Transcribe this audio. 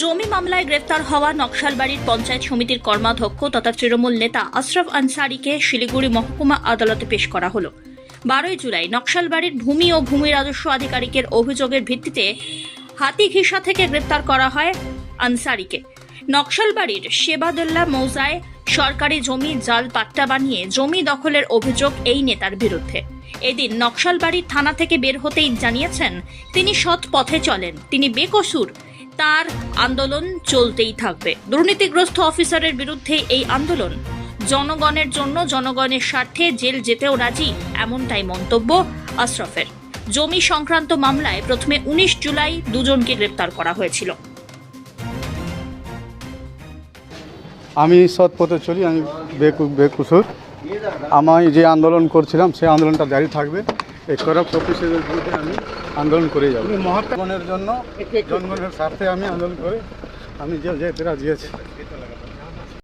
জমি মামলায় গ্রেফতার হওয়া নকশালবাড়ির পঞ্চায়েত সমিতির কর্মাধ্যক্ষ তথা তৃণমূল নেতা আশরাফ আনসারীকে শিলিগুড়ি মহকুমা আদালতে পেশ করা হলো। 12 জুলাই নকশালবাড়ির ভূমি ও ভূমি রাজস্ব আধিকারিকের অভিযোগের ভিত্তিতে হাতিঘিসা থেকে গ্রেফতার করা হয় আনসারীকে। নকশালবাড়ির সেবাদুল্লাহ মৌজায় সরকারি জমি জাল পাট্টা বানিয়ে জমি দখলের অভিযোগ এই নেতার বিরুদ্ধে। এদিন নকশালবাড়ির থানা থেকে বের হতেই জানিয়েছেন তিনি সৎ পথে চলেন, তিনি বেকসুর, তার আন্দোলন চলতেই থাকবে। দুর্নীতিগ্রস্ত অফিসারের বিরুদ্ধে এই আন্দোলন, জনগণের জন্য, জনগণের স্বার্থে জেল যেতেও রাজি, এমনটাই মন্তব্য আশরাফের। জমি সংক্রান্ত মামলায় প্রথমে 19 জুলাই দুজনকে গ্রেপ্তার করা হয়েছিল। আমি সৎ পথে চলি, আমি বেকসুর। আমি যে আন্দোলন করছিলাম সেই আন্দোলনটা জারি থাকবে। এই করাপ্ট অফিসারের বিরুদ্ধে আমি আন্দোলন করে যাব। জনগণের জন্য, জনগণের স্বার্থে আমি আন্দোলন করে আমি জেল যেতে রাজি আছি।